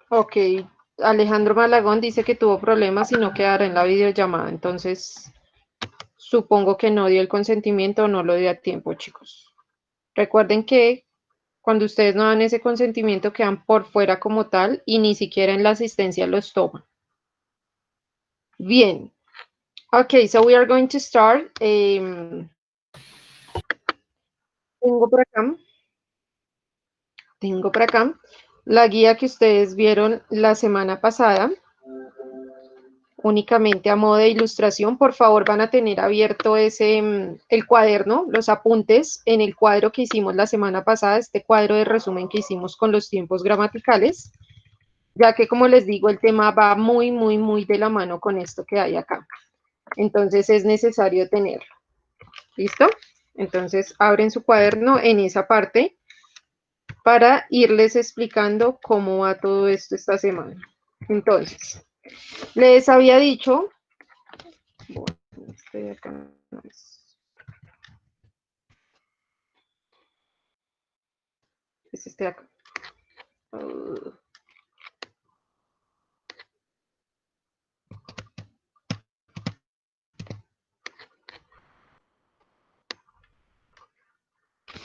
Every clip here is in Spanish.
Ok, Alejandro Malagón dice que tuvo problemas y no quedará en la videollamada, entonces supongo que no dio el consentimiento o no lo dio a tiempo, chicos. Recuerden que cuando ustedes no dan ese consentimiento quedan por fuera como tal y ni siquiera en la asistencia los toman. Bien. Okay, so we are going to start. Tengo por acá la guía que ustedes vieron la semana pasada, únicamente a modo de ilustración. Por favor, van a tener abierto el cuaderno, los apuntes en el cuadro que hicimos la semana pasada, este cuadro de resumen que hicimos con los tiempos gramaticales, ya que, como les digo, el tema va muy, muy, muy de la mano con esto que hay acá. Entonces, es necesario tenerlo. ¿Listo? Entonces, abren su cuaderno en esa parte para irles explicando cómo va todo esto esta semana. Entonces, les había dicho, bueno, este de acá no es este de acá.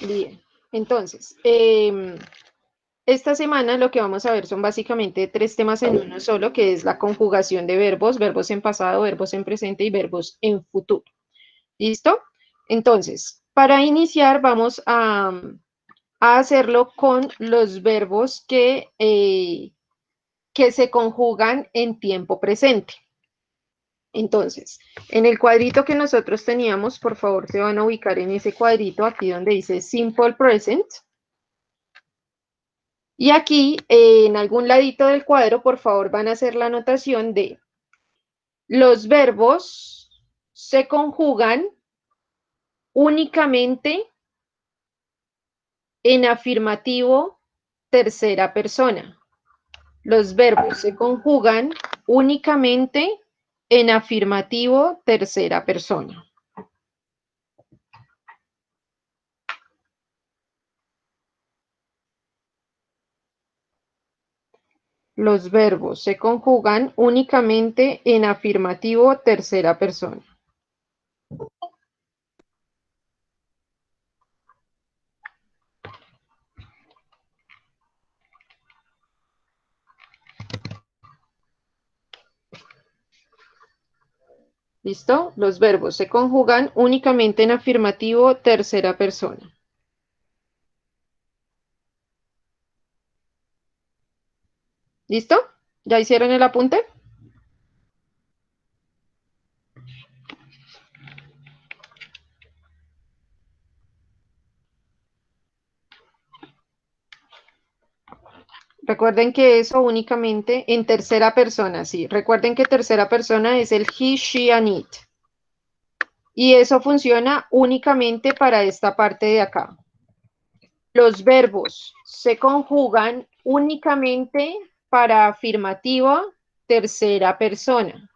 Bien, entonces, esta semana lo que vamos a ver son básicamente 3 temas en uno solo, que es la conjugación de verbos, verbos en pasado, verbos en presente y verbos en futuro. ¿Listo? Entonces, para iniciar vamos a hacerlo con los verbos que se conjugan en tiempo presente. Entonces, en el cuadrito que nosotros teníamos, por favor, se van a ubicar en ese cuadrito aquí donde dice Simple Present. Y aquí, en algún ladito del cuadro, por favor, van a hacer la anotación de los verbos se conjugan únicamente en afirmativo tercera persona. Los verbos se conjugan únicamente en afirmativo tercera persona. Los verbos se conjugan únicamente en afirmativo tercera persona. ¿Listo? Los verbos se conjugan únicamente en afirmativo tercera persona. ¿Listo? ¿Ya hicieron el apunte? Recuerden que eso únicamente en tercera persona, sí. Recuerden que tercera persona es el he, she, and it. Y eso funciona únicamente para esta parte de acá. Los verbos se conjugan únicamente para afirmativa tercera persona.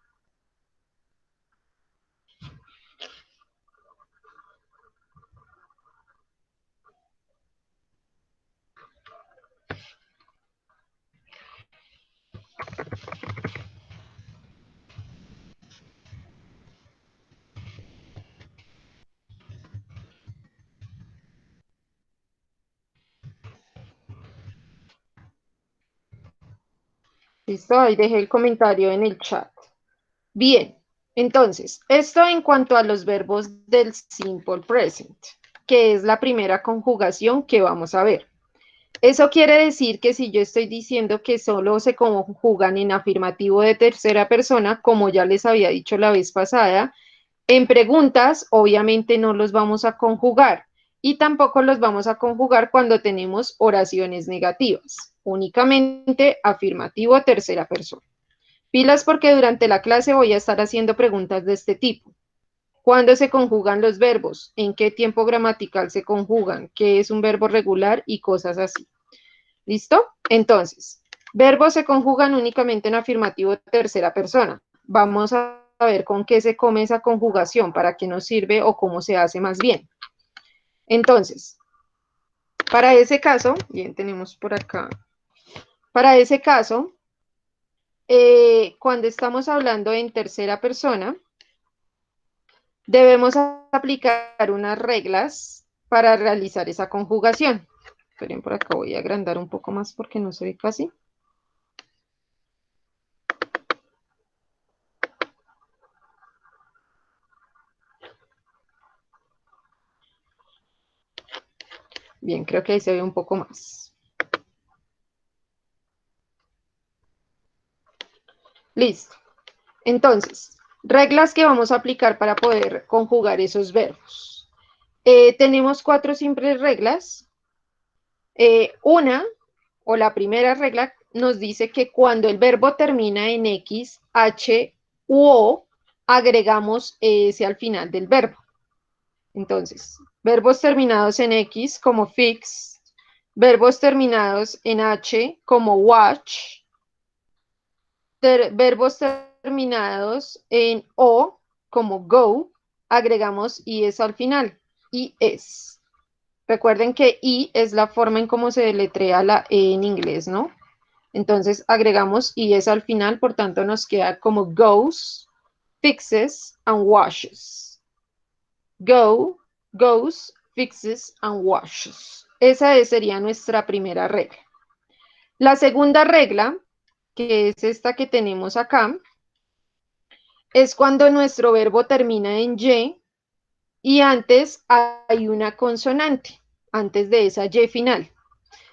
¿Listo? Ahí dejé el comentario en el chat. Bien, entonces, esto en cuanto a los verbos del simple present, que es la primera conjugación que vamos a ver. Eso quiere decir que si yo estoy diciendo que solo se conjugan en afirmativo de tercera persona, como ya les había dicho la vez pasada, en preguntas obviamente no los vamos a conjugar y tampoco los vamos a conjugar cuando tenemos oraciones negativas, únicamente afirmativo tercera persona. Pilas porque durante la clase voy a estar haciendo preguntas de este tipo. ¿Cuándo se conjugan los verbos? ¿En qué tiempo gramatical se conjugan? ¿Qué es un verbo regular? Y cosas así. ¿Listo? Entonces, verbos se conjugan únicamente en afirmativo tercera persona. Vamos a ver con qué se come esa conjugación, para qué nos sirve o cómo se hace más bien. Entonces, para ese caso, bien, tenemos por acá. Para ese caso, cuando estamos hablando en tercera persona, debemos aplicar unas reglas para realizar esa conjugación. Esperen, por acá voy a agrandar un poco más porque no se ve casi. Bien, creo que ahí se ve un poco más. Listo. Entonces, reglas que vamos a aplicar para poder conjugar esos verbos. Tenemos 4 simples reglas. Una, o la primera regla, nos dice que cuando el verbo termina en X, H u O, agregamos S al final del verbo. Entonces, verbos terminados en X como fix, verbos terminados en H como watch, verbos terminados en O como go, agregamos IS al final, IS. Recuerden que I es la forma en cómo se deletrea la E en inglés, ¿no? Entonces agregamos IS al final, por tanto nos queda como goes, fixes and washes. Go, goes, fixes and washes. Esa sería nuestra primera regla. La segunda regla, que es esta que tenemos acá, es cuando nuestro verbo termina en y antes hay una consonante, antes de esa Y final.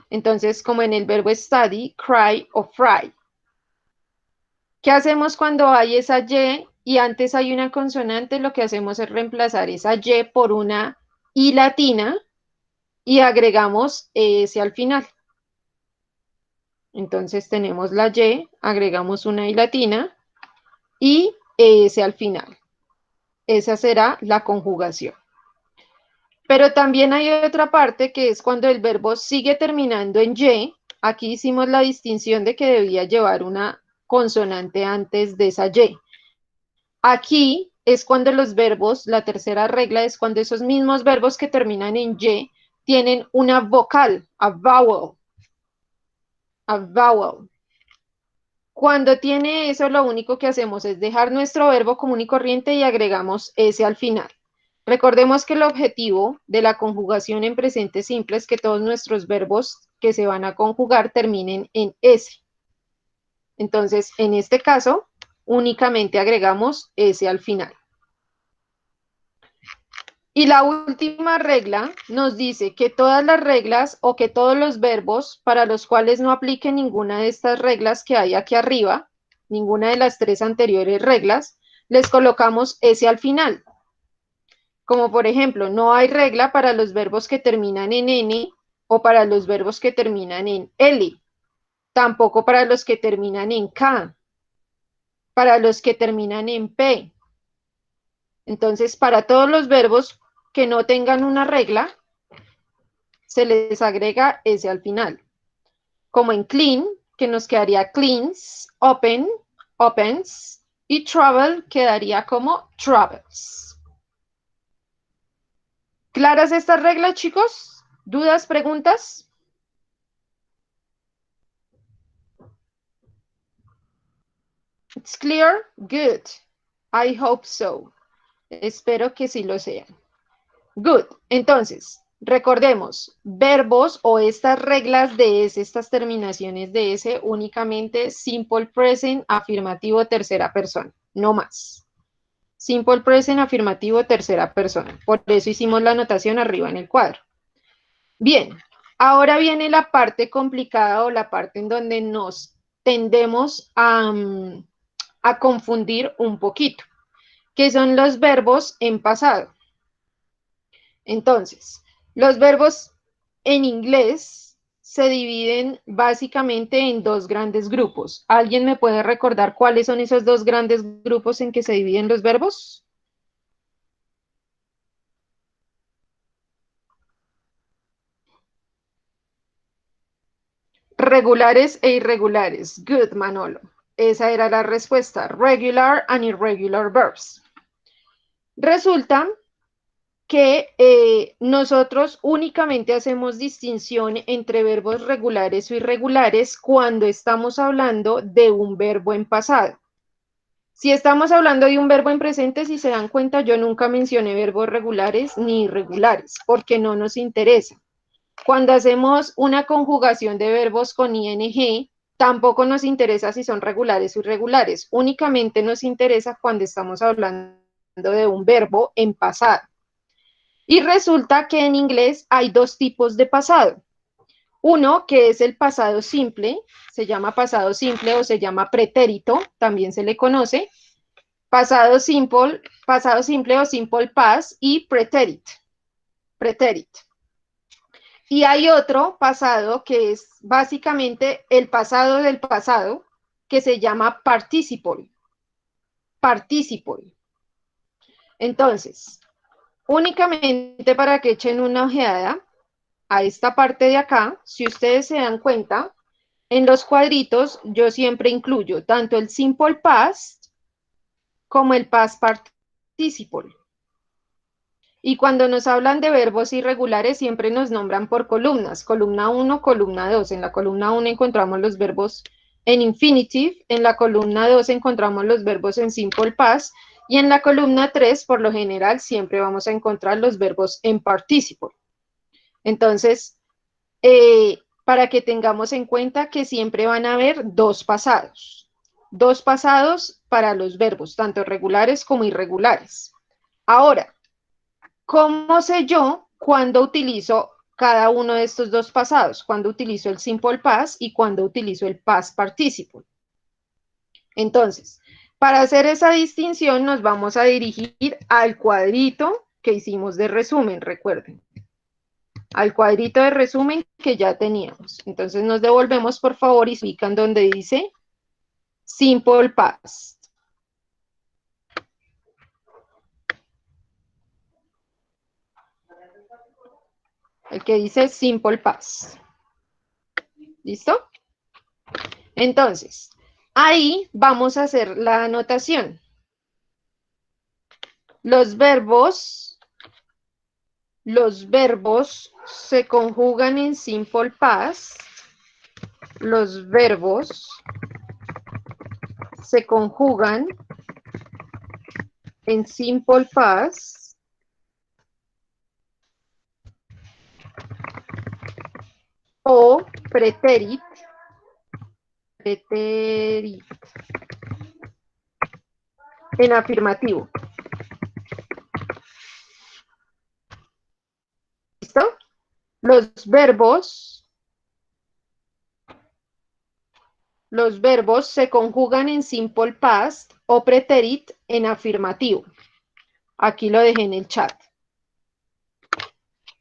Entonces, como en el verbo study, cry o fry. ¿Qué hacemos cuando hay esa y antes hay una consonante? Lo que hacemos es reemplazar esa Y por una I latina y agregamos S al final. Entonces tenemos la Y, agregamos una I latina y S al final. Esa será la conjugación. Pero también hay otra parte que es cuando el verbo sigue terminando en Y. Aquí hicimos la distinción de que debía llevar una consonante antes de esa Y. Aquí es cuando los verbos, la tercera regla es cuando esos mismos verbos que terminan en Y tienen una vocal, a vowel, a vowel. Cuando tiene eso, lo único que hacemos es dejar nuestro verbo común y corriente y agregamos S al final. Recordemos que el objetivo de la conjugación en presente simple es que todos nuestros verbos que se van a conjugar terminen en S. Entonces, en este caso, únicamente agregamos S al final. Y la última regla nos dice que todas las reglas o que todos los verbos para los cuales no aplique ninguna de estas reglas que hay aquí arriba, ninguna de las 3 anteriores reglas, les colocamos S al final. Como por ejemplo, no hay regla para los verbos que terminan en N o para los verbos que terminan en L, tampoco para los que terminan en K, para los que terminan en P. Entonces, para todos los verbos que no tengan una regla, se les agrega S al final. Como en clean, que nos quedaría cleans, open, opens, y travel quedaría como travels. ¿Claras estas reglas, chicos? ¿Dudas, preguntas? It's clear? Good. I hope so. Espero que sí lo sean. Good. Entonces, recordemos, verbos o estas reglas de S, estas terminaciones de S, únicamente simple present, afirmativo, tercera persona, no más. Simple present, afirmativo, tercera persona. Por eso hicimos la anotación arriba en el cuadro. Bien, ahora viene la parte complicada o la parte en donde nos tendemos a confundir un poquito, que son los verbos en pasado. Entonces, los verbos en inglés se dividen básicamente en 2 grandes grupos. ¿Alguien me puede recordar cuáles son esos 2 grandes grupos en que se dividen los verbos? Regulares e irregulares. Good, Manolo. Esa era la respuesta. Regular and irregular verbs. Resulta que nosotros únicamente hacemos distinción entre verbos regulares o irregulares cuando estamos hablando de un verbo en pasado. Si estamos hablando de un verbo en presente, si se dan cuenta, yo nunca mencioné verbos regulares ni irregulares, porque no nos interesa. Cuando hacemos una conjugación de verbos con ing, tampoco nos interesa si son regulares o irregulares, únicamente nos interesa cuando estamos hablando de un verbo en pasado. Y resulta que en inglés hay dos tipos de pasado. Uno que es el pasado simple, se llama pasado simple o se llama pretérito, también se le conoce, pasado simple o simple past y pretérito. Y hay otro pasado que es básicamente el pasado del pasado, que se llama participle. Participle. Entonces, únicamente para que echen una ojeada a esta parte de acá, si ustedes se dan cuenta, en los cuadritos yo siempre incluyo tanto el simple past como el past participle. Y cuando nos hablan de verbos irregulares, siempre nos nombran por columnas, columna 1, columna 2. En la columna 1 encontramos los verbos en infinitive, en la columna 2 encontramos los verbos en simple past, y en la columna 3, por lo general, siempre vamos a encontrar los verbos en participle. Entonces, para que tengamos en cuenta que siempre van a haber dos pasados para los verbos, tanto regulares como irregulares. Ahora, ¿cómo sé yo cuándo utilizo cada uno de estos dos pasados? Cuando utilizo el simple past y cuando utilizo el past participle. Entonces, para hacer esa distinción nos vamos a dirigir al cuadrito que hicimos de resumen, recuerden. Al cuadrito de resumen que ya teníamos. Entonces nos devolvemos, por favor, y se ubican donde dice simple past. El que dice simple past. ¿Listo? Entonces, ahí vamos a hacer la anotación. Los verbos se conjugan en simple past. Los verbos se conjugan en simple past o pretérito en afirmativo. ¿Listo? Los verbos se conjugan en simple past o pretérito en afirmativo. Aquí lo dejé en el chat.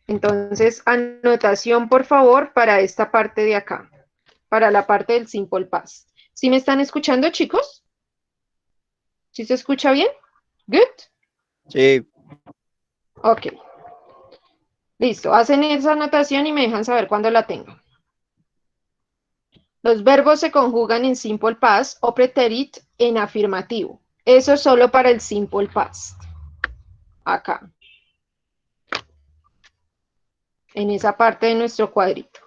Entonces, anotación, por favor, para esta parte de acá, para la parte del simple past. ¿Sí me están escuchando, chicos? ¿Sí se escucha bien? ¿Good? Sí. Ok. Listo. Hacen esa anotación y me dejan saber cuándo la tengan. Los verbos se conjugan en simple past o pretérito en afirmativo. Eso es solo para el simple past. Acá. En esa parte de nuestro cuadrito.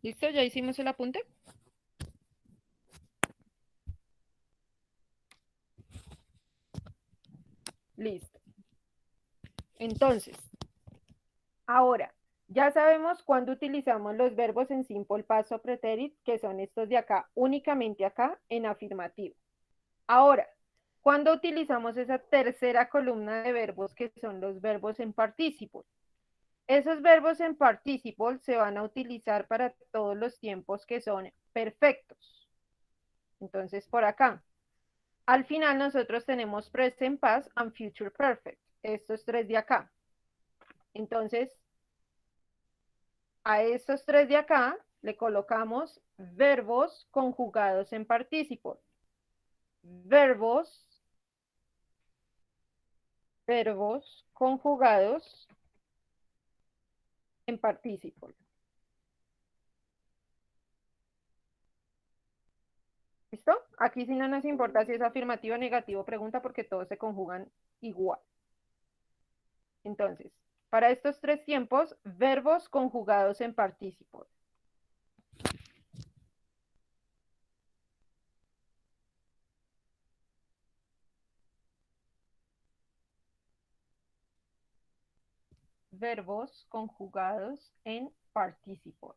¿Listo? ¿Ya hicimos el apunte? Listo. Entonces, ahora, ya sabemos cuándo utilizamos los verbos en simple past o pretérito, que son estos de acá, únicamente acá en afirmativo. Ahora, ¿cuándo utilizamos esa tercera columna de verbos que son los verbos en partícipo? Esos verbos en participle se van a utilizar para todos los tiempos que son perfectos. Entonces, por acá. Al final nosotros tenemos present past and future perfect. Estos tres de acá. Entonces, a estos tres de acá le colocamos verbos conjugados en participle. Verbos conjugados en participle. ¿Listo? Aquí sí no nos importa si es afirmativo, negativo, pregunta, porque todos se conjugan igual. Entonces, para estos tres tiempos, verbos conjugados en participle. Verbos conjugados en participle.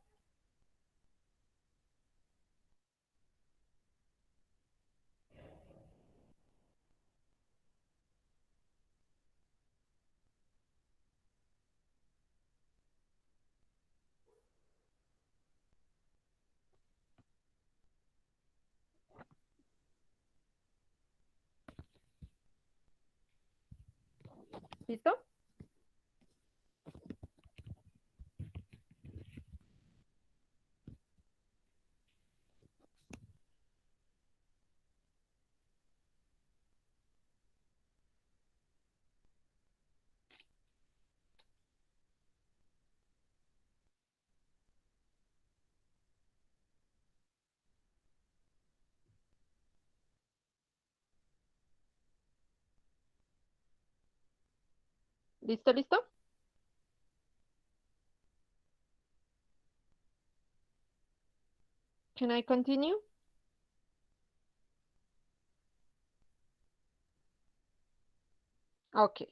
¿Listo? ¿Listo, listo? Can I continue? Ok.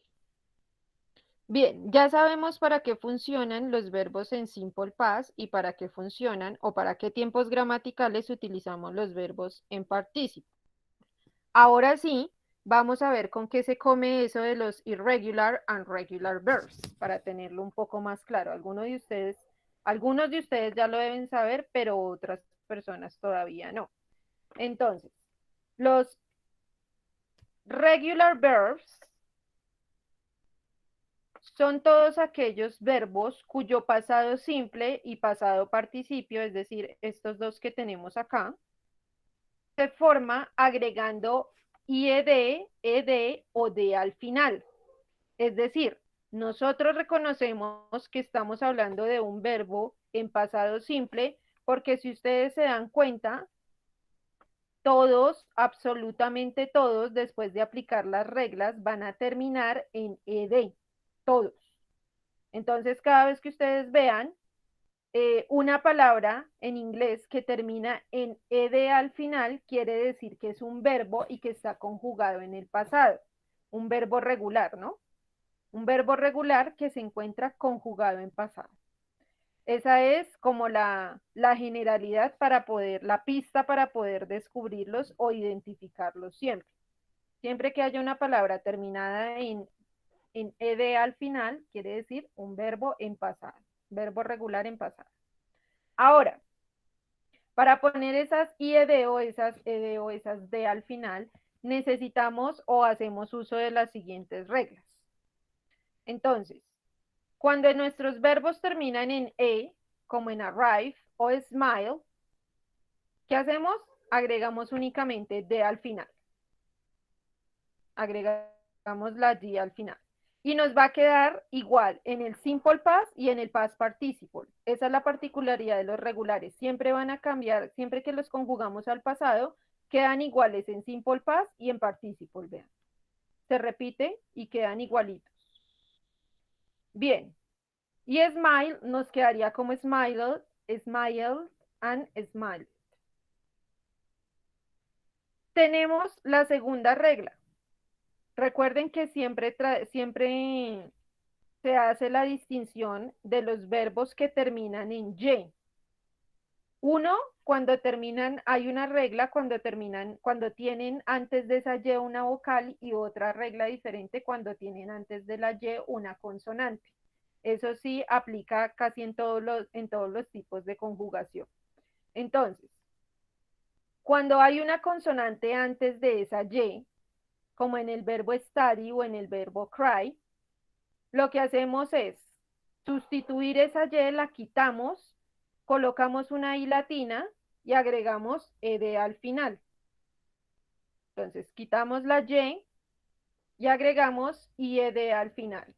Bien, ya sabemos para qué funcionan los verbos en simple past y para qué funcionan o para qué tiempos gramaticales utilizamos los verbos en participle. Ahora sí, vamos a ver con qué se come eso de los irregular and regular verbs, para tenerlo un poco más claro. Algunos de ustedes ya lo deben saber, pero otras personas todavía no. Entonces, los regular verbs son todos aquellos verbos cuyo pasado simple y pasado participio, es decir, estos dos que tenemos acá, se forma agregando ied, ed o d al final. Es decir, nosotros reconocemos que estamos hablando de un verbo en pasado simple porque si ustedes se dan cuenta, todos, absolutamente todos, después de aplicar las reglas, van a terminar en ed. Todos. Entonces, cada vez que ustedes vean una palabra en inglés que termina en ed al final, quiere decir que es un verbo y que está conjugado en el pasado. Un verbo regular, ¿no? Un verbo regular que se encuentra conjugado en pasado. Esa es como la generalidad para poder, la pista para poder descubrirlos o identificarlos siempre. Siempre que haya una palabra terminada en ed al final, quiere decir un verbo en pasado, verbo regular en pasado. Ahora, para poner esas ied o esas ed o esas d al final, necesitamos o hacemos uso de las siguientes reglas. Entonces, cuando nuestros verbos terminan en como en arrive o smile, ¿qué hacemos? Agregamos únicamente d al final. Agregamos la d al final. Y nos va a quedar igual en el simple past y en el past participle. Esa es la particularidad de los regulares. Siempre van a cambiar, siempre que los conjugamos al pasado, quedan iguales en simple past y en participle. Vean. Se repite y quedan igualitos. Bien. Y smile nos quedaría como smile, smile and smile. Tenemos la segunda regla. Recuerden que siempre se hace la distinción de los verbos que terminan en y. Uno, cuando terminan, hay una regla cuando terminan, cuando tienen antes de esa y una vocal y otra regla diferente cuando tienen antes de la y una consonante. Eso sí aplica casi en todos los tipos de conjugación. Entonces, cuando hay una consonante antes de esa Y, como en el verbo study o en el verbo cry, lo que hacemos es sustituir esa Y, la quitamos, colocamos una I latina y agregamos ed al final. Entonces, quitamos la y agregamos ied al final.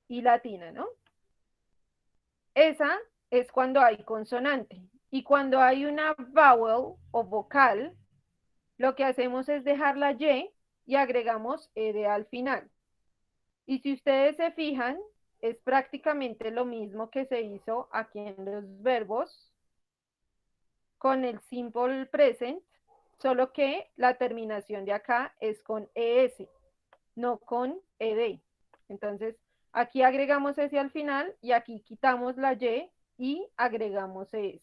I latina, ¿no? Esa es cuando hay consonante. Y cuando hay una vowel o vocal, lo que hacemos es dejar la y agregamos ed al final. Y si ustedes se fijan, es prácticamente lo mismo que se hizo aquí en los verbos con el simple present, solo que la terminación de acá es con es, no con ed. Entonces, aquí agregamos ese al final y aquí quitamos la y agregamos es.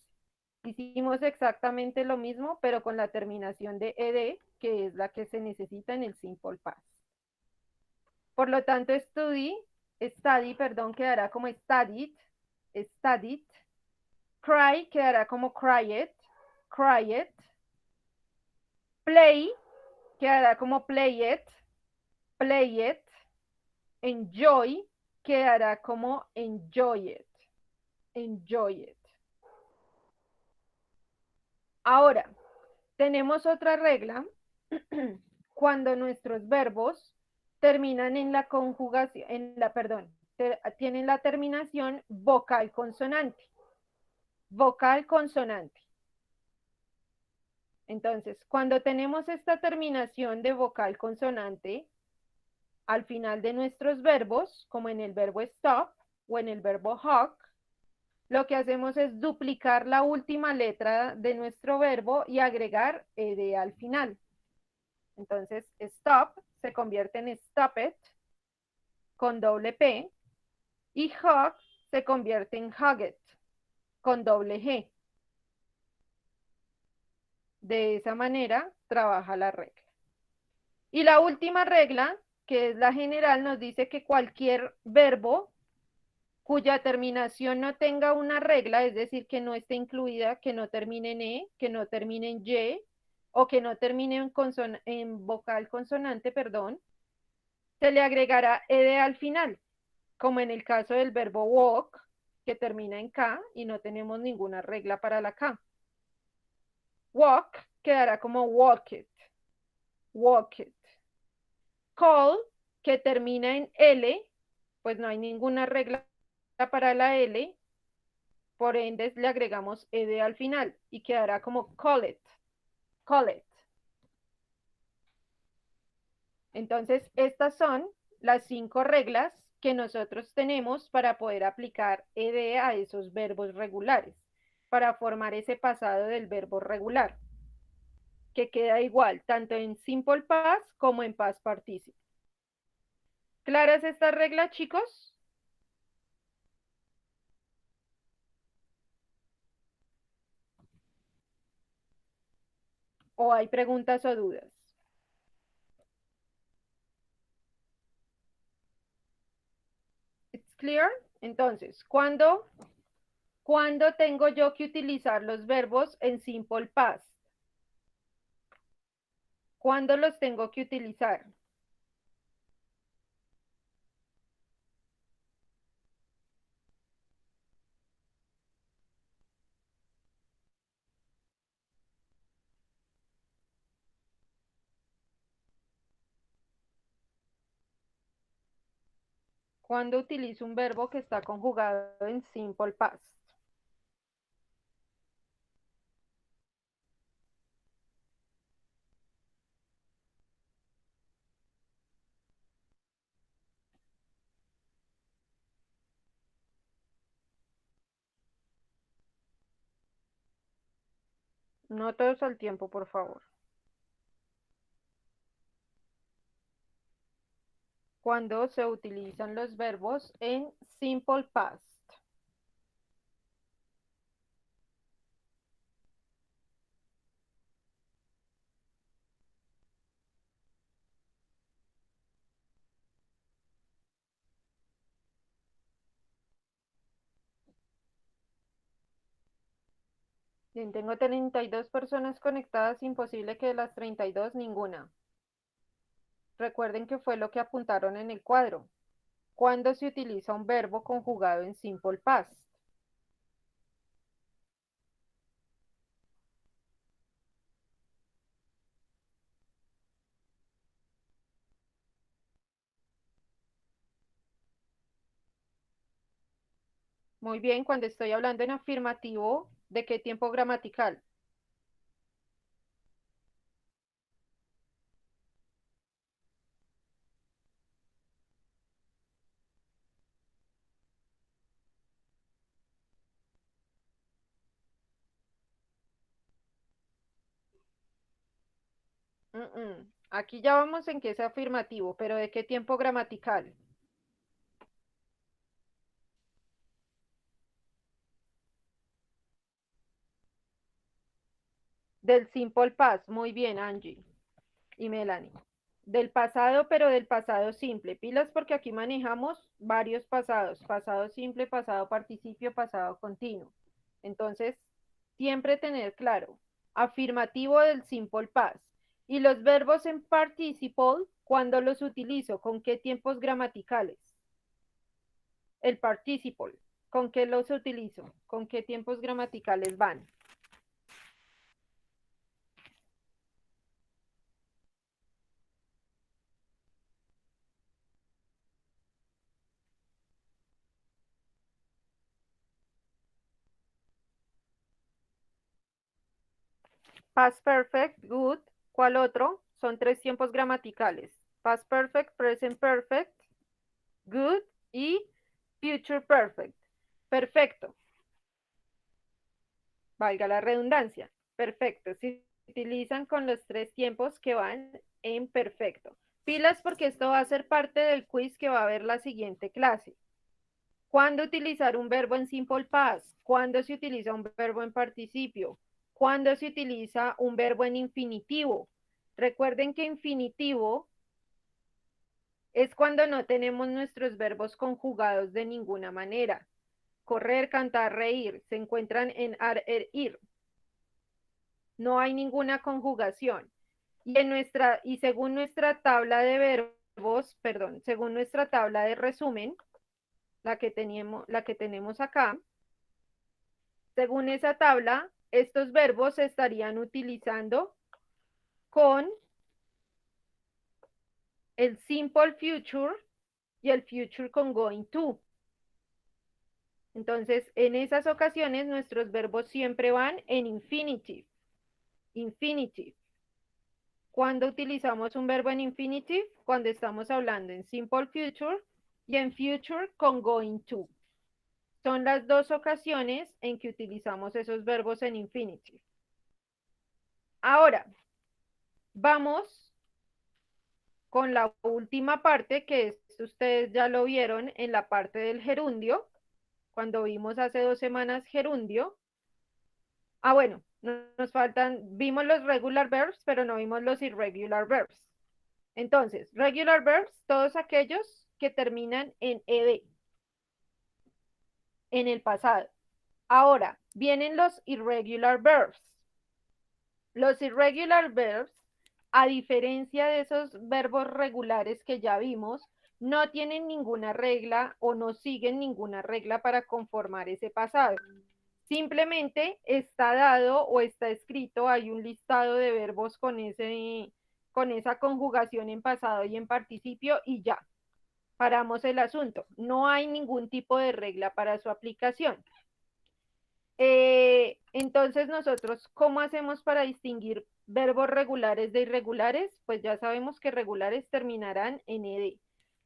Hicimos exactamente lo mismo, pero con la terminación de ed, que es la que se necesita en el simple past. Por lo tanto, quedará como studied. Cry quedará como cried. Play quedará como played. Enjoy quedará como enjoyed. Ahora, tenemos otra regla cuando nuestros verbos terminan en la conjugación, tienen la terminación vocal consonante. Vocal consonante. Entonces, cuando tenemos esta terminación de vocal consonante al final de nuestros verbos, como en el verbo stop o en el verbo hawk, lo que hacemos es duplicar la última letra de nuestro verbo y agregar ed al final. Entonces, stop se convierte en stopped con doble P y hug se convierte en hugged con doble G. De esa manera trabaja la regla. Y la última regla, que es la general, nos dice que cualquier verbo cuya terminación no tenga una regla, es decir, que no esté incluida, que no termine en E, que no termine en Y, o que no termine en vocal consonante, perdón, se le agregará ed al final, como en el caso del verbo walk, que termina en K y no tenemos ninguna regla para la K. Walk quedará como walked. Call, que termina en L, pues no hay ninguna regla para la L, por ende le agregamos ed al final y quedará como call it. Entonces, estas son las 5 reglas que nosotros tenemos para poder aplicar ed a esos verbos regulares, para formar ese pasado del verbo regular, que queda igual tanto en simple past como en past participle. ¿Claras estas reglas, chicos? ¿O hay preguntas o dudas? ¿It's clear? Entonces, ¿cuándo tengo yo que utilizar los verbos en simple past? ¿Cuándo los tengo que utilizar? ¿Cuándo utilizo un verbo que está conjugado en simple past? No todos al tiempo, por favor. Cuando se utilizan los verbos en simple past. Bien, tengo 32 personas conectadas, imposible que de las 32 ninguna. Recuerden que fue lo que apuntaron en el cuadro. ¿Cuándo se utiliza un verbo conjugado en simple past? Muy bien, cuando estoy hablando en afirmativo, ¿de qué tiempo gramatical? Aquí ya vamos en que es afirmativo, pero ¿de qué tiempo gramatical? Del simple past. Muy bien, Angie y Melanie. Del pasado, pero del pasado simple. Pilas porque aquí manejamos varios pasados. Pasado simple, pasado participio, pasado continuo. Entonces, siempre tener claro. Afirmativo del simple past. Y los verbos en participle, ¿cuándo los utilizo? ¿Con qué tiempos gramaticales? El participle. ¿Con qué los utilizo? ¿Con qué tiempos gramaticales van? Past perfect, good. ¿Cuál otro? Son tres tiempos gramaticales. Past perfect, present perfect, good y future perfect. Perfecto, valga la redundancia. Perfecto, se utilizan con los tres tiempos que van en perfecto. Pilas porque esto va a ser parte del quiz que va a haber la siguiente clase. ¿Cuándo utilizar un verbo en simple past? ¿Cuándo se utiliza un verbo en participio? ¿Cuándo se utiliza un verbo en infinitivo? Recuerden que infinitivo es cuando no tenemos nuestros verbos conjugados de ninguna manera. Correr, cantar, reír, se encuentran en ar, er, ir. No hay ninguna conjugación. Y según nuestra tabla de verbos, perdón, según nuestra tabla de resumen, la que tenemos acá, según esa tabla, estos verbos se estarían utilizando con el simple future y el future con going to. Entonces, en esas ocasiones, nuestros verbos siempre van en infinitive. Infinitive. ¿Cuándo utilizamos un verbo en infinitive? Cuando estamos hablando en simple future y en future con going to. Son las dos ocasiones en que utilizamos esos verbos en infinitive. Ahora, vamos con la última parte, que es, ustedes ya lo vieron en la parte del gerundio, cuando vimos hace 2 semanas gerundio. Ah, bueno, nos faltan, vimos los regular verbs, pero no vimos los irregular verbs. Entonces, regular verbs, todos aquellos que terminan en ed, en el pasado. Ahora, vienen los irregular verbs. Los irregular verbs, a diferencia de esos verbos regulares que ya vimos, no tienen ninguna regla o no siguen ninguna regla para conformar ese pasado. Simplemente está dado o está escrito, hay un listado de verbos con esa conjugación en pasado y en participio y ya, paramos el asunto. No hay ningún tipo de regla para su aplicación. Entonces nosotros, ¿cómo hacemos para distinguir verbos regulares de irregulares? Pues ya sabemos que regulares terminarán en ed.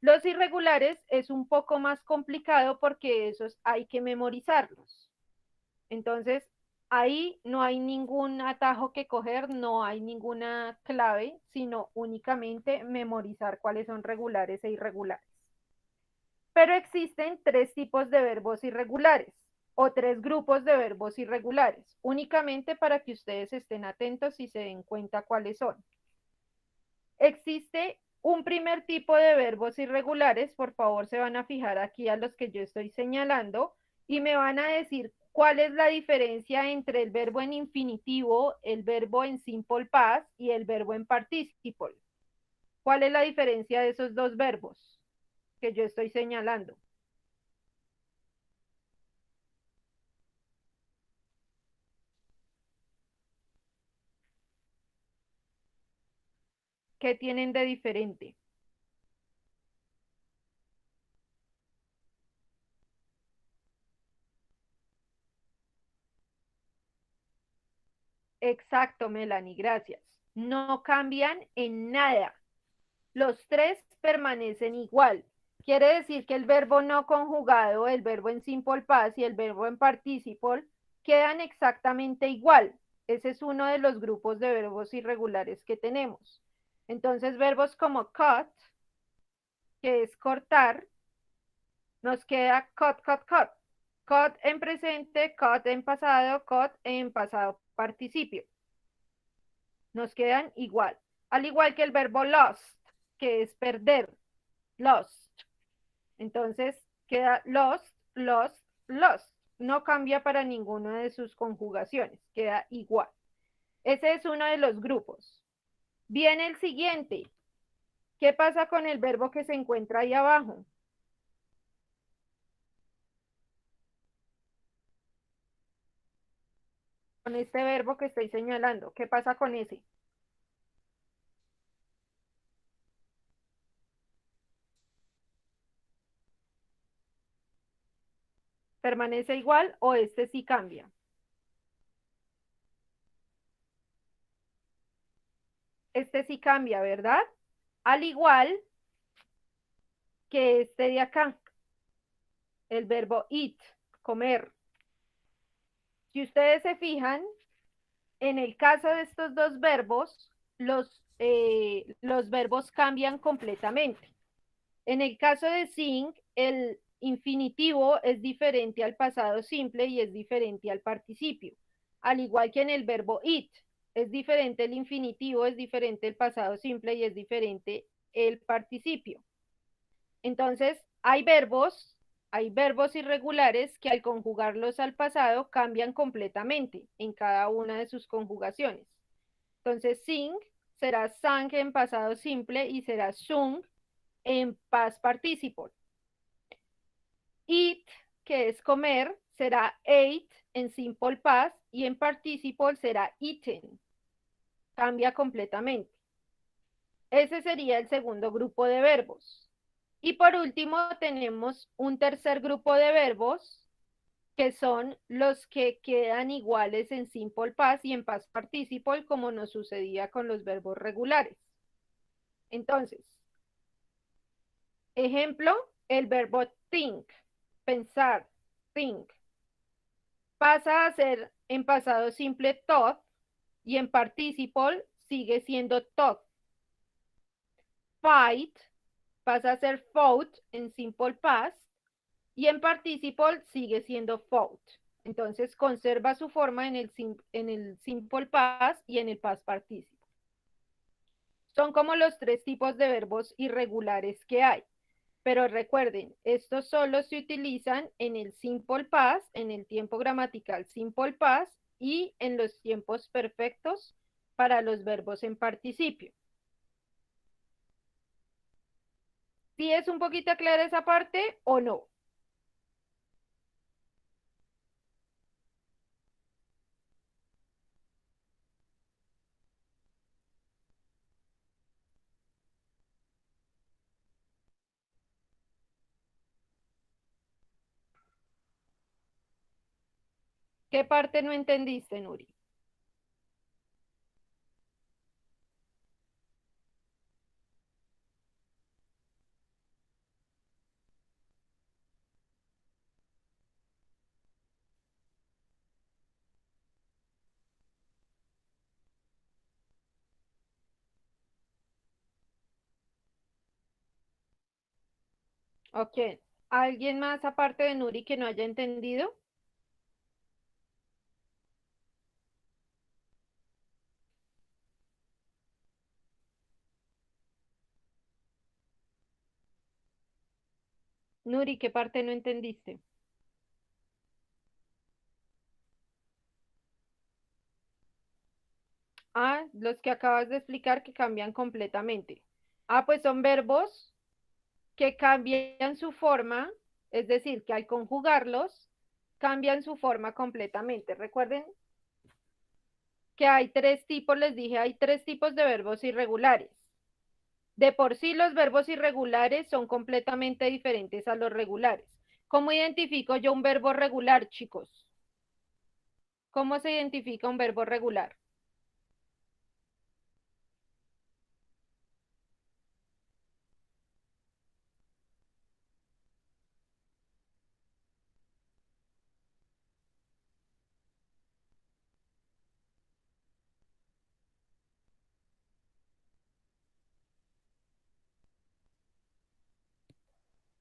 Los irregulares es un poco más complicado porque esos hay que memorizarlos. Entonces, ahí no hay ningún atajo que coger, no hay ninguna clave, sino únicamente memorizar cuáles son regulares e irregulares. Pero existen tres tipos de verbos irregulares o tres grupos de verbos irregulares, únicamente para que ustedes estén atentos y se den cuenta cuáles son. Existe un primer tipo de verbos irregulares, por favor se van a fijar aquí a los que yo estoy señalando y me van a decir ¿Cuál es la diferencia entre el verbo en infinitivo, el verbo en simple past y el verbo en participle? ¿Cuál es la diferencia de esos dos verbos que yo estoy señalando? ¿Qué tienen de diferente? Exacto, Melanie, gracias. No cambian en nada. Los tres permanecen igual. Quiere decir que el verbo no conjugado, el verbo en simple past y el verbo en participle quedan exactamente igual. Ese es uno de los grupos de verbos irregulares que tenemos. Entonces, verbos como cut, que es cortar, nos queda cut, cut, cut. Cut en presente, cut en pasado participio. Nos quedan igual. Al igual que el verbo lost, que es perder, lost. Entonces queda lost, lost, lost. No cambia para ninguna de sus conjugaciones, queda igual. Ese es uno de los grupos. Viene el siguiente. ¿Qué pasa con el verbo que se encuentra ahí abajo? Con este verbo que estoy señalando. ¿Qué pasa con ese? ¿Permanece igual o este sí cambia? Este sí cambia, ¿verdad? Al igual que este de acá, el verbo eat, comer. Si ustedes se fijan, en el caso de estos dos verbos, los verbos cambian completamente. En el caso de sing, el infinitivo es diferente al pasado simple y es diferente al participio. Al igual que en el verbo eat, es diferente el infinitivo, es diferente el pasado simple y es diferente el participio. Entonces, hay verbos irregulares que al conjugarlos al pasado cambian completamente en cada una de sus conjugaciones. Entonces, sing será sang en pasado simple y será sung en past participle. Eat, que es comer, será ate en simple past y en participle será eaten. Cambia completamente. Ese sería el segundo grupo de verbos. Y por último, tenemos un tercer grupo de verbos que son los que quedan iguales en simple past y en past participle, como nos sucedía con los verbos regulares. Entonces, ejemplo, el verbo think, pensar, think, pasa a ser en pasado simple thought y en participle sigue siendo thought. Fight pasa a ser fought en simple past y en participle sigue siendo fought. Entonces conserva su forma en el simple past y en el past participle. Son como los tres tipos de verbos irregulares que hay. Pero recuerden, estos solo se utilizan en el simple past, en el tiempo gramatical simple past y en los tiempos perfectos para los verbos en participio. ¿Sí es un poquito clara esa parte o no? ¿Qué parte no entendiste, Nuri? Ok. ¿Alguien más aparte de Nuri que no haya entendido? Nuri, ¿qué parte no entendiste? Ah, los que acabas de explicar que cambian completamente. Ah, pues son verbos que cambian su forma, es decir, que al conjugarlos, cambian su forma completamente. Recuerden que hay tres tipos, les dije, hay tres tipos de verbos irregulares. De por sí los verbos irregulares son completamente diferentes a los regulares. ¿Cómo identifico yo un verbo regular, chicos? ¿Cómo se identifica un verbo regular?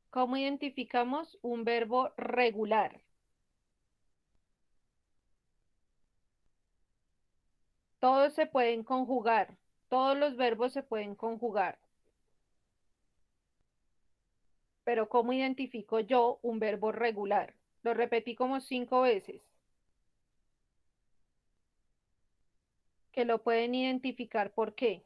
¿Cómo identificamos un verbo regular? Todos se pueden conjugar, todos los verbos se pueden conjugar, pero ¿cómo identifico yo un verbo regular? Lo repetí como 5 veces, que lo pueden identificar. ¿Por qué?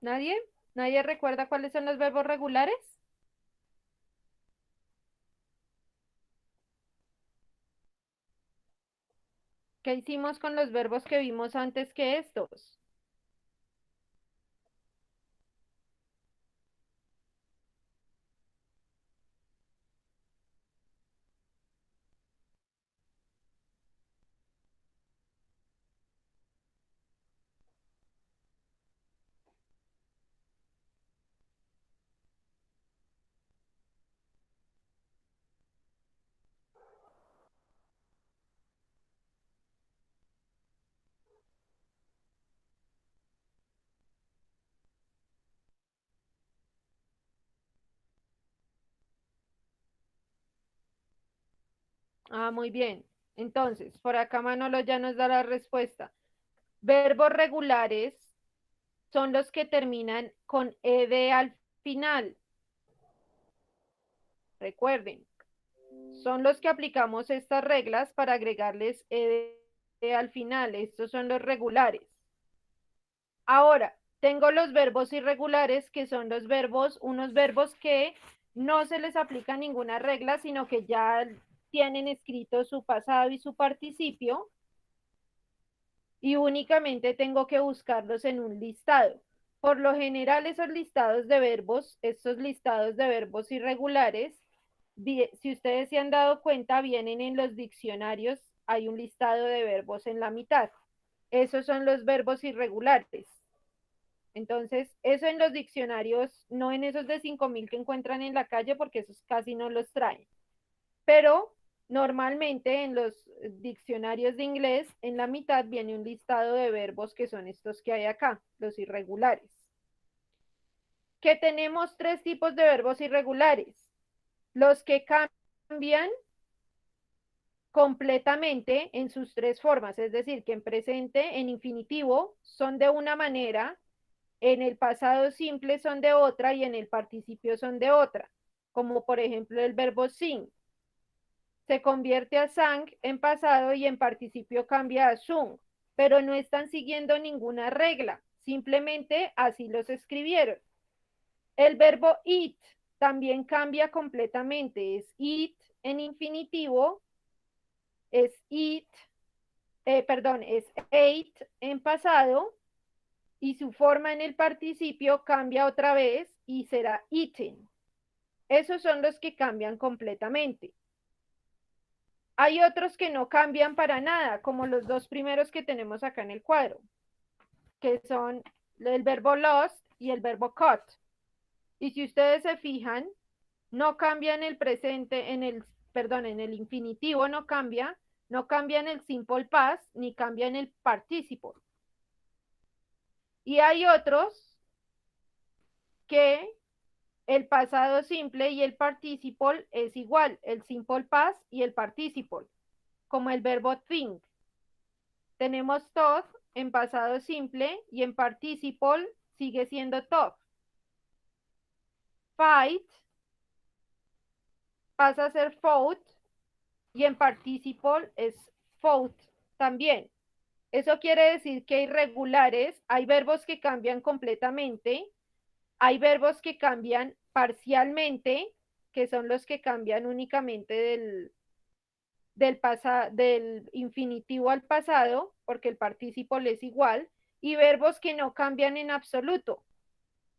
¿Nadie? ¿Nadie recuerda cuáles son los verbos regulares? ¿Qué hicimos con los verbos que vimos antes que estos? Ah, muy bien. Entonces, por acá Manolo ya nos da la respuesta. Verbos regulares son los que terminan con ed al final. Recuerden, son los que aplicamos estas reglas para agregarles ed al final. Estos son los regulares. Ahora, tengo los verbos irregulares, que son los verbos, unos verbos que no se les aplica ninguna regla, sino que ya tienen escrito su pasado y su participio, y únicamente tengo que buscarlos en un listado. Por lo general, esos listados de verbos, estos listados de verbos irregulares, si ustedes se han dado cuenta, vienen en los diccionarios, hay un listado de verbos en la mitad. Esos son los verbos irregulares. Entonces, eso en los diccionarios, no en esos de 5.000 que encuentran en la calle, porque esos casi no los traen. Pero normalmente en los diccionarios de inglés, en la mitad viene un listado de verbos que son estos que hay acá, los irregulares. Que tenemos tres tipos de verbos irregulares. Los que cambian completamente en sus tres formas, es decir, que en presente, en infinitivo, son de una manera, en el pasado simple son de otra y en el participio son de otra, como por ejemplo el verbo sing. Se convierte a sang en pasado y en participio cambia a sung, pero no están siguiendo ninguna regla, simplemente así los escribieron. El verbo eat también cambia completamente, es eat en infinitivo, es eat, perdón, es ate en pasado, y su forma en el participio cambia otra vez y será eaten. Esos son los que cambian completamente. Hay otros que no cambian para nada, como los dos primeros que tenemos acá en el cuadro, que son el verbo lost y el verbo cut. Y si ustedes se fijan, no cambia en el presente, perdón, en el infinitivo no cambia, no cambia en el simple past, ni cambia en el participle. Y hay otros que El pasado simple y el participle es igual, el simple past y el participle, como el verbo think. Tenemos talk en pasado simple y en participle sigue siendo talk. Fight pasa a ser fought y en participle es fought también. Eso quiere decir que irregulares, hay verbos que cambian completamente, hay verbos que cambian parcialmente, que son los que cambian únicamente del infinitivo al pasado, porque el participio es igual, y verbos que no cambian en absoluto,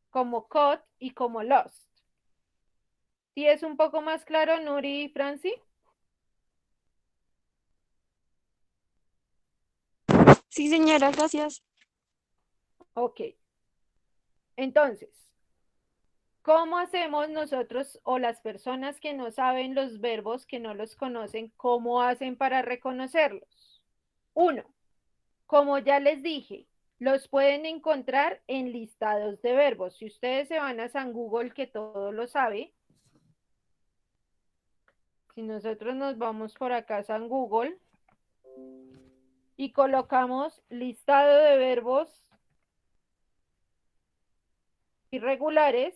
como caught y como lost. ¿Sí es un poco más claro, Nuri y Franci? Sí, señora, gracias. Ok. Entonces, ¿cómo hacemos nosotros o las personas que no saben los verbos, que no los conocen, cómo hacen para reconocerlos? Uno, como ya les dije, los pueden encontrar en listados de verbos. Si ustedes se van a San Google, que todo lo sabe, si nosotros nos vamos por acá a San Google y colocamos listado de verbos irregulares,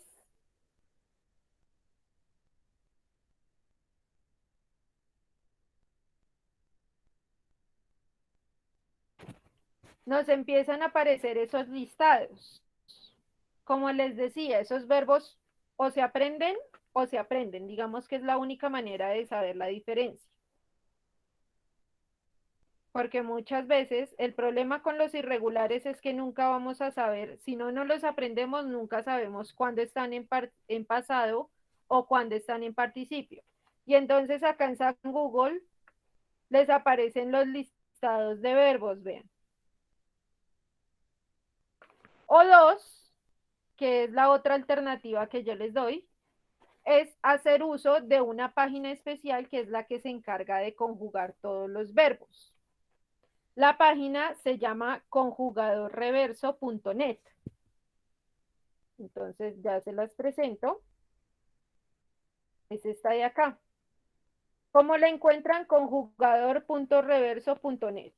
nos empiezan a aparecer esos listados. Como les decía, esos verbos o se aprenden o se aprenden. Digamos que es la única manera de saber la diferencia. Porque muchas veces el problema con los irregulares es que nunca vamos a saber, si no nos los aprendemos, nunca sabemos cuándo están en pasado o cuándo están en participio. Y entonces acá en San Google les aparecen los listados de verbos, vean. O dos, que es la otra alternativa que yo les doy, es hacer uso de una página especial que es la que se encarga de conjugar todos los verbos. La página se llama conjugadorreverso.net. Entonces ya se las presento. Es esta de acá. ¿Cómo la encuentran? Conjugador.reverso.net.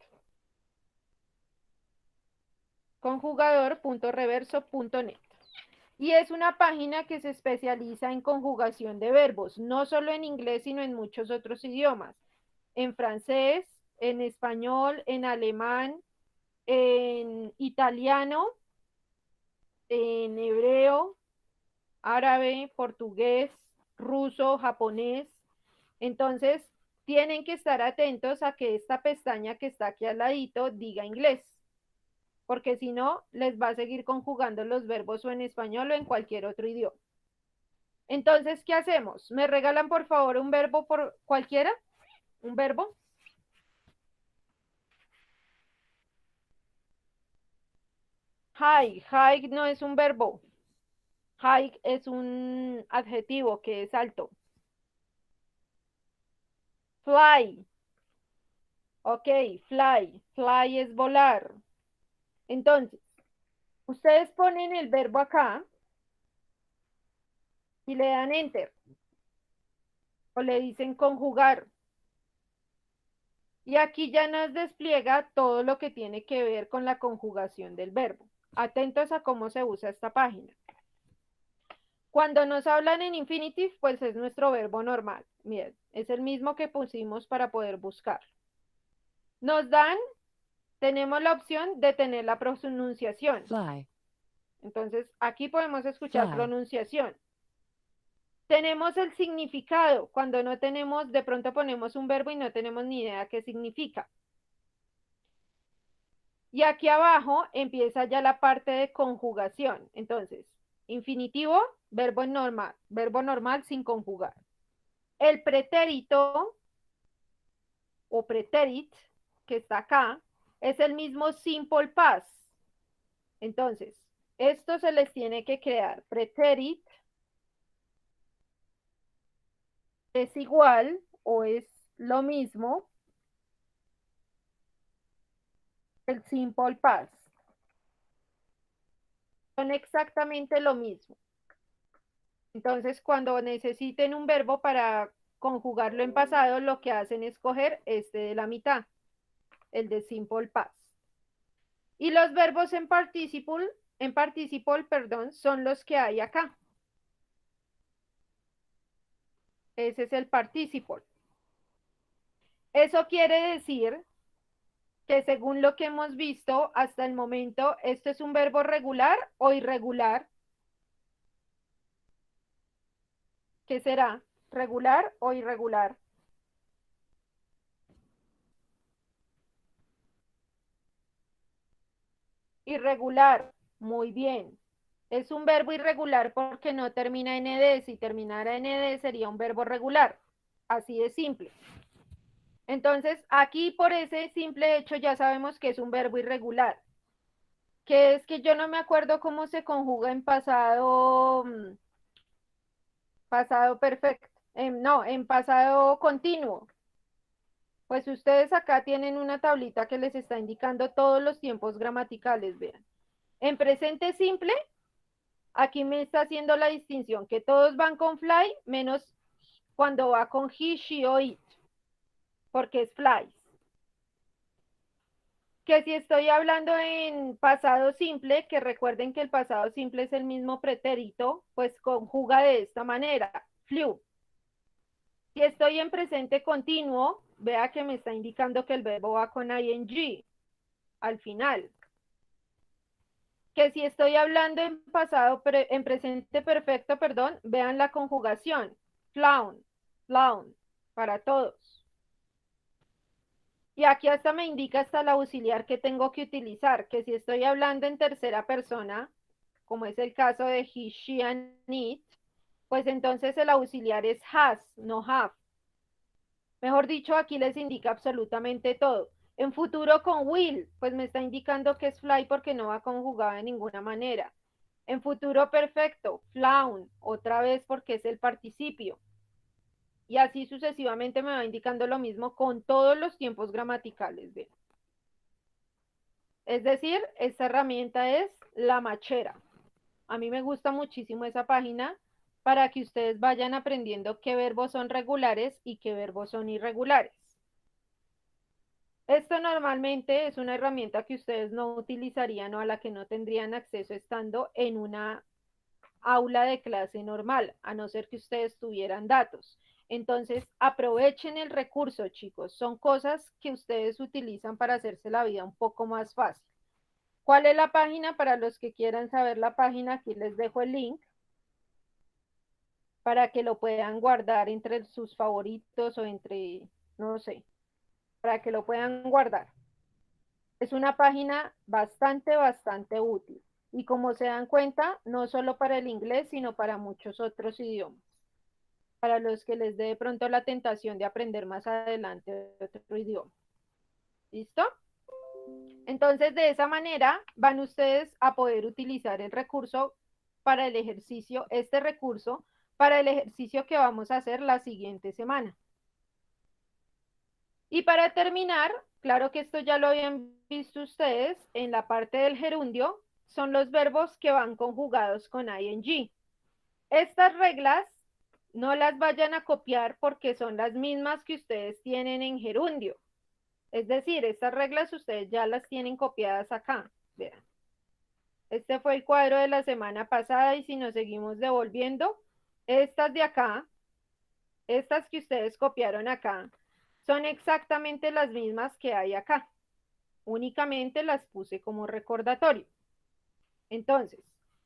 Conjugador.reverso.net. Y es una página que se especializa en conjugación de verbos, no solo en inglés, sino en muchos otros idiomas. En francés, en español, en alemán, en italiano, en hebreo, árabe, portugués, ruso, japonés. Entonces, tienen que estar atentos a que esta pestaña que está aquí al ladito diga inglés, porque si no, les va a seguir conjugando los verbos o en español o en cualquier otro idioma. Entonces, ¿qué hacemos? ¿Me regalan por favor un verbo por cualquiera? ¿Un verbo? High. High no es un verbo. High es un adjetivo que es alto. Fly. Ok, fly. Fly es volar. Entonces, ustedes ponen el verbo acá y le dan enter o le dicen conjugar. Y aquí ya nos despliega todo lo que tiene que ver con la conjugación del verbo. Atentos a cómo se usa esta página. Cuando nos hablan en infinitive, pues es nuestro verbo normal. Miren, es el mismo que pusimos para poder buscar. Nos dan, tenemos la opción de tener la pronunciación. Fly, Entonces, aquí podemos escuchar fly, pronunciación. Tenemos el significado. Cuando no tenemos, de pronto ponemos un verbo y no tenemos ni idea qué significa. Y aquí abajo empieza ya la parte de conjugación. Entonces, infinitivo, verbo normal sin conjugar. El pretérito o preterit que está acá es el mismo simple past. Entonces, esto se les tiene que crear. Preterit es igual o es lo mismo el simple past. Son exactamente lo mismo. Entonces, cuando necesiten un verbo para conjugarlo en pasado, lo que hacen es coger este de la mitad, el de simple past. Y los verbos en participle, perdón, son los que hay acá. Ese es el participle. Eso quiere decir que según lo que hemos visto hasta el momento, ¿esto es un verbo regular o irregular? ¿Qué será? ¿Regular o irregular? Irregular. Muy bien. Es un verbo irregular porque no termina en ed. Si terminara en ed sería un verbo regular. Así de simple. Entonces, aquí por ese simple hecho ya sabemos que es un verbo irregular. Que es que yo no me acuerdo cómo se conjuga en pasado, pasado perfecto. No, en pasado continuo. Pues ustedes acá tienen una tablita que les está indicando todos los tiempos gramaticales, vean. En presente simple, aquí me está haciendo la distinción que todos van con fly, menos cuando va con he, she o it, porque es flies. Que si estoy hablando en pasado simple, que recuerden que el pasado simple es el mismo pretérito, pues conjuga de esta manera, flew. Si estoy en presente continuo, vea que me está indicando que el verbo va con ing al final. Que si estoy hablando en pasado, en presente perfecto, perdón, vean la conjugación. Flown, flown, para todos. Y aquí hasta me indica hasta el auxiliar que tengo que utilizar, que si estoy hablando en tercera persona, como es el caso de he, she and it, pues entonces el auxiliar es has, no have. Mejor dicho, aquí les indica absolutamente todo. En futuro con will, pues me está indicando que es fly porque no va conjugado de ninguna manera. En futuro perfecto, flown, otra vez porque es el participio. Y así sucesivamente me va indicando lo mismo con todos los tiempos gramaticales. ¿Ven? Es decir, esta herramienta es la machera. A mí me gusta muchísimo esa página para que ustedes vayan aprendiendo qué verbos son regulares y qué verbos son irregulares. Esto normalmente es una herramienta que ustedes no utilizarían o a la que no tendrían acceso estando en una aula de clase normal, a no ser que ustedes tuvieran datos. Entonces, aprovechen el recurso, chicos. Son cosas que ustedes utilizan para hacerse la vida un poco más fácil. ¿Cuál es la página? Para los que quieran saber la página, aquí les dejo el link para que lo puedan guardar entre sus favoritos o entre, no sé, para que lo puedan guardar. Es una página bastante útil. Y como se dan cuenta, no solo para el inglés, sino para muchos otros idiomas. Para los que les dé de pronto la tentación de aprender más adelante otro idioma. ¿Listo? Entonces, de esa manera van ustedes a poder utilizar el recurso para el ejercicio, este recurso para el ejercicio que vamos a hacer la siguiente semana. Y para terminar, claro que esto ya lo habían visto ustedes, en la parte del gerundio son los verbos que van conjugados con ing. Estas reglas no las vayan a copiar porque son las mismas que ustedes tienen en gerundio. Es decir, estas reglas ustedes ya las tienen copiadas acá. Vean. Este fue el cuadro de la semana pasada y si nos seguimos devolviendo, estas de acá, estas que ustedes copiaron acá, son exactamente las mismas que hay acá. Únicamente las puse como recordatorio. Entonces,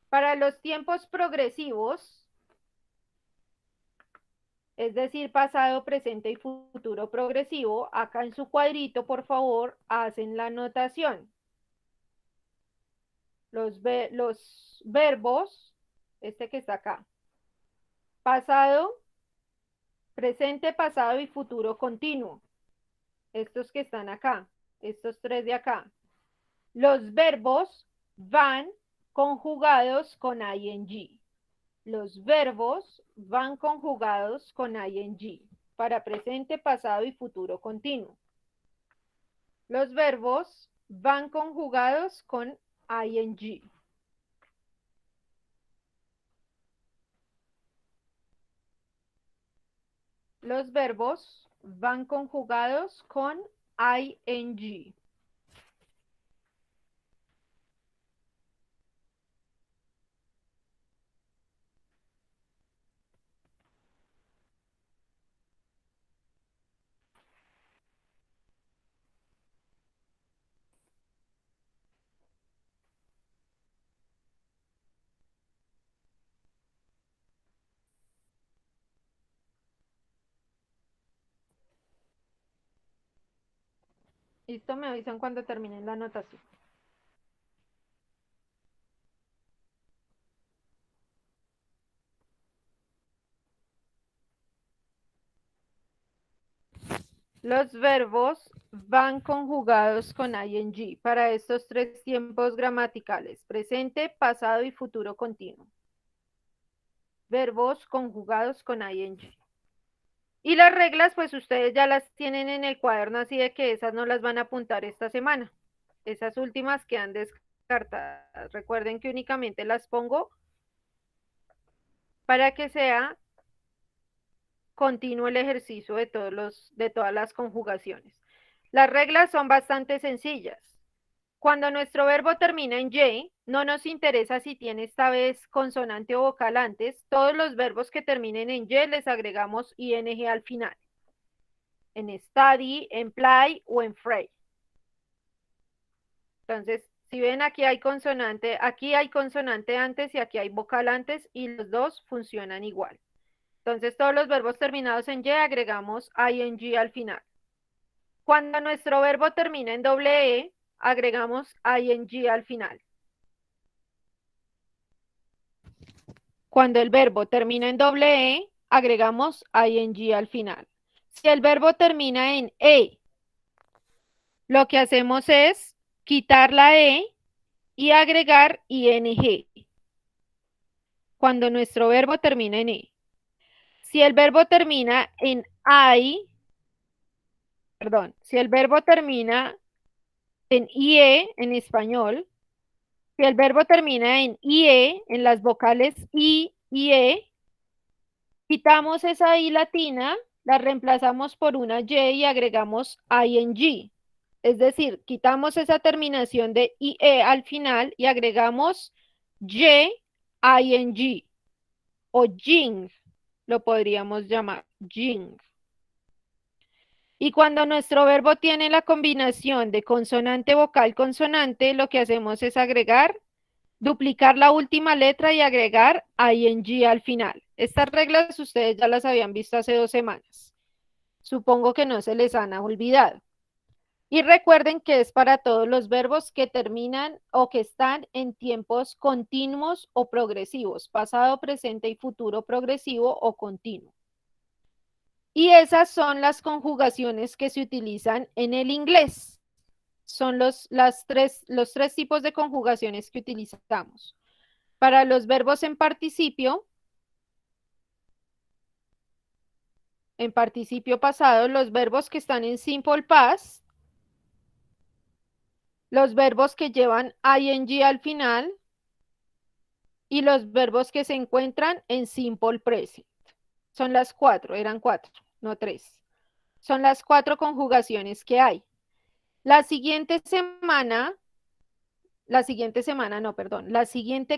para los tiempos progresivos, es decir, pasado, presente y futuro progresivo, acá en su cuadrito, por favor, hacen la anotación. Los verbos, este que está acá, pasado, presente, pasado y futuro continuo. Estos que están acá, estos tres de acá. Los verbos van conjugados con ing. Los verbos van conjugados con ing para presente, pasado y futuro continuo. Los verbos van conjugados con ing. los verbos van conjugados con ing. Listo, me avisan cuando terminen la anotación. Los verbos van conjugados con ing para estos tres tiempos gramaticales: presente, pasado y futuro continuo. Verbos conjugados con ing. Y las reglas, pues ustedes ya las tienen en el cuaderno, así de que esas no las van a apuntar esta semana. Esas últimas quedan descartadas. Recuerden que únicamente las pongo para que sea continuo el ejercicio de todas las conjugaciones. Las reglas son bastante sencillas. Cuando nuestro verbo termina en Y, no nos interesa si tiene esta vez consonante o vocal antes. Todos los verbos que terminen en Y les agregamos ing al final. En study, en play o en fray. Entonces, si ven, aquí hay consonante antes y aquí hay vocal antes y los dos funcionan igual. Entonces, todos los verbos terminados en Y agregamos ing al final. Cuando nuestro verbo termina en doble E, agregamos ing al final. Cuando el verbo termina en doble E, agregamos ing al final. Si el verbo termina en E, lo que hacemos es quitar la E y agregar ing. Cuando nuestro verbo termina en E. Si el verbo termina en I, si el verbo termina en IE en español, si el verbo termina en IE, en las vocales I y E, quitamos esa I latina, la reemplazamos por una Y y agregamos ing. Es decir, quitamos esa terminación de IE al final y agregamos Y, ing o jing, lo podríamos llamar jing. Y cuando nuestro verbo tiene la combinación de consonante, vocal, consonante, lo que hacemos es agregar, duplicar la última letra y agregar ing al final. Estas reglas ustedes ya las habían visto hace 2 semanas. Supongo que no se les han olvidado. Y recuerden que es para todos los verbos que terminan o que están en tiempos continuos o progresivos, pasado, presente y futuro progresivo o continuo. Y esas son las conjugaciones que se utilizan en el inglés. Son los tres tipos de conjugaciones que utilizamos. Para los verbos en participio pasado, los verbos que están en simple past, los verbos que llevan ing al final y los verbos que se encuentran en simple present. Son las 4, eran 4, no 3. Son las 4 conjugaciones que hay. La siguiente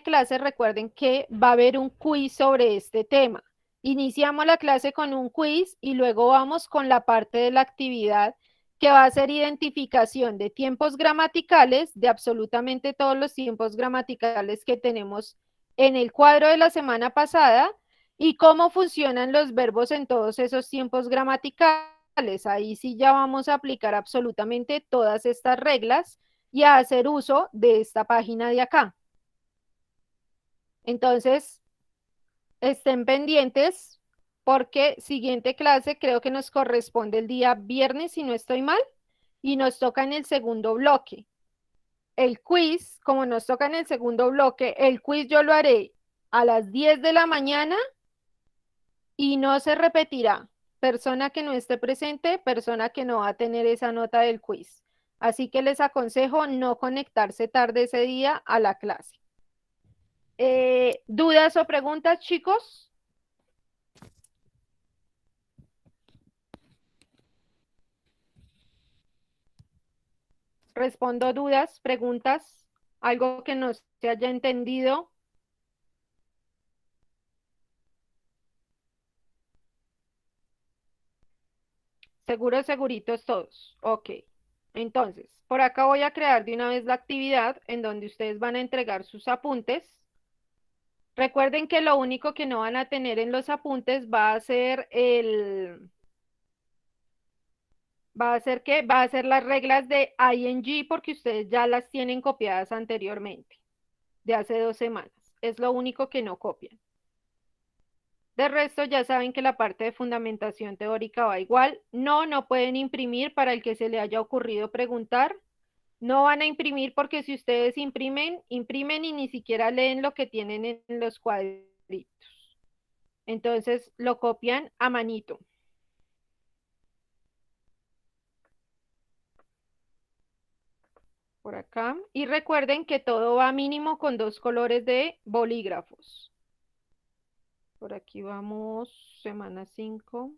clase, recuerden que va a haber un quiz sobre este tema. Iniciamos la clase con un quiz y luego vamos con la parte de la actividad que va a ser identificación de tiempos gramaticales, de absolutamente todos los tiempos gramaticales que tenemos en el cuadro de la semana pasada y cómo funcionan los verbos en todos esos tiempos gramaticales. Ahí sí ya vamos a aplicar absolutamente todas estas reglas y a hacer uso de esta página de acá. Entonces, estén pendientes porque siguiente clase creo que nos corresponde el día viernes, si no estoy mal, y nos toca en el segundo bloque. El quiz, como nos toca en el segundo bloque, el quiz yo lo haré a las 10 de la mañana y no se repetirá. Persona que no esté presente, persona que no va a tener esa nota del quiz. Así que les aconsejo no conectarse tarde ese día a la clase. ¿Dudas o preguntas, chicos? Respondo dudas, preguntas, algo que no se haya entendido. Seguros, seguritos todos. Ok. Entonces, por acá voy a crear de una vez la actividad en donde ustedes van a entregar sus apuntes. Recuerden que lo único que no van a tener en los apuntes va a ser las reglas de ING porque ustedes ya las tienen copiadas anteriormente, de hace 2 semanas. Es lo único que no copian. De resto, ya saben que la parte de fundamentación teórica va igual. No, no pueden imprimir para el que se le haya ocurrido preguntar. No van a imprimir porque si ustedes imprimen, imprimen y ni siquiera leen lo que tienen en los cuadritos. Entonces lo copian a manito. Por acá. Y recuerden que todo va mínimo con 2 colores de bolígrafos. Por aquí vamos, semana 5.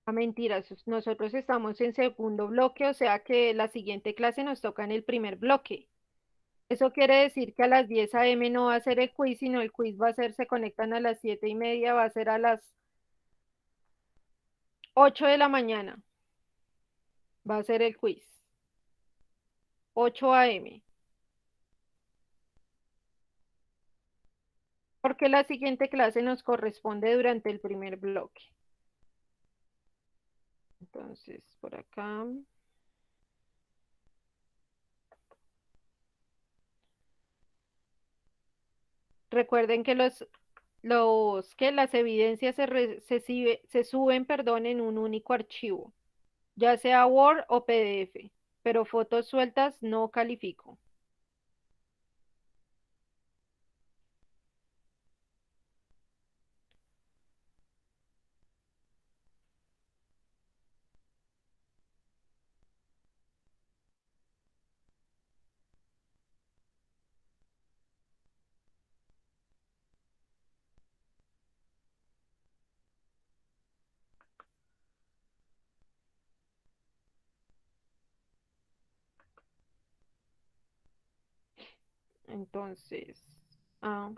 A mentiras, nosotros estamos en segundo bloque, o sea que la siguiente clase nos toca en el primer bloque. Eso quiere decir que a las 10 a.m. no va a ser el quiz, sino el quiz va a ser, se conectan a las 7:30, va a ser a las 8 de la mañana. Va a ser el quiz. 8 a.m. Porque la siguiente clase nos corresponde durante el primer bloque. Entonces, por acá. Recuerden que que las evidencias se suben, perdón, en un único archivo, ya sea Word o PDF, pero fotos sueltas no califico. Entonces, ah,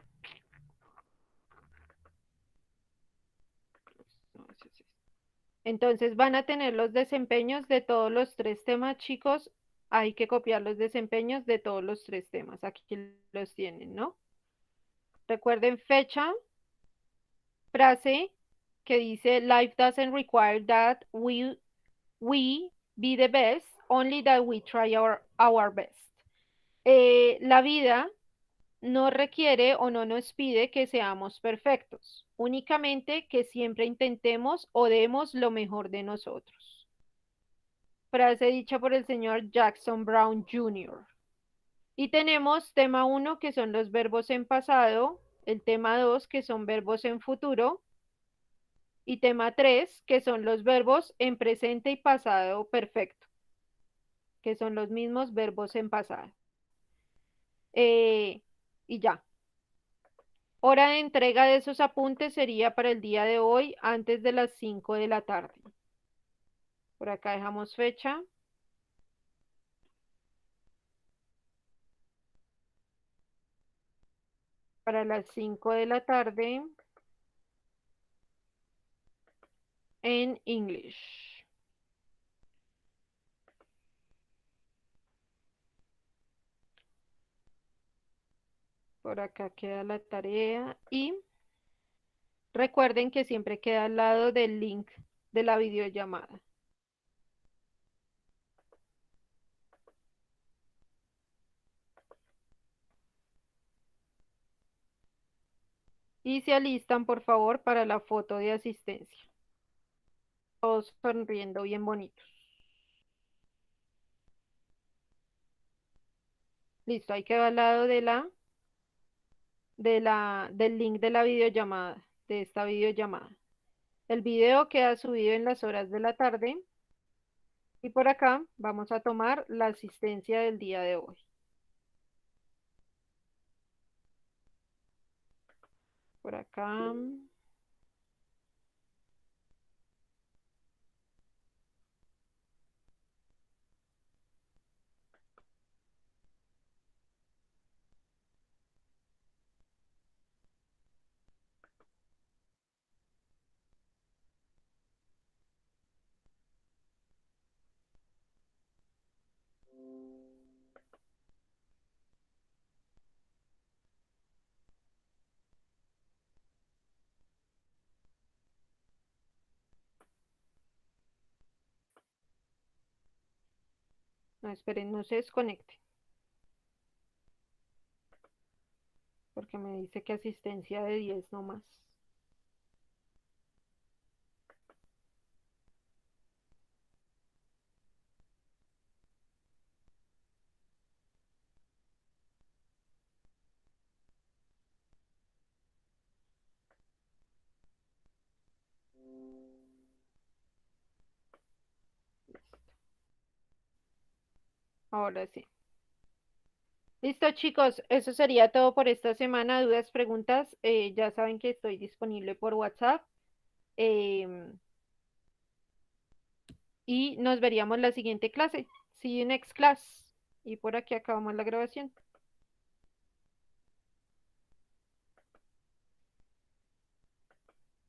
no, entonces van a tener los desempeños de todos los 3 temas, chicos. Hay que copiar los desempeños de todos los 3 temas. Aquí los tienen, ¿no? Recuerden fecha, frase que dice, life doesn't require that we be the best, only that we try our best. La vida no requiere o no nos pide que seamos perfectos, únicamente que siempre intentemos o demos lo mejor de nosotros. Frase dicha por el señor Jackson Brown Jr. Y tenemos tema 1 que son los verbos en pasado, el tema 2 que son verbos en futuro y tema 3 que son los verbos en presente y pasado perfecto, que son los mismos verbos en pasado. Y ya. Hora de entrega de esos apuntes sería para el día de hoy antes de las 5 de la tarde. Por acá dejamos fecha. Para las 5 de la tarde en English. Por acá queda la tarea y recuerden que siempre queda al lado del link de la videollamada. Y se alistan, por favor, para la foto de asistencia. Todos sonriendo bien bonitos. Listo, ahí queda al lado del link de la videollamada, de esta videollamada. El video queda subido en las horas de la tarde y por acá vamos a tomar la asistencia del día de hoy. Por acá. No, esperen, no se desconecte, porque me dice que asistencia de 10 nomás. Ahora sí. Listo, chicos, eso sería todo por esta semana. Dudas, preguntas, ya saben que estoy disponible por WhatsApp. em, y nos veríamos la siguiente clase. See you next class. Y por aquí acabamos la grabación.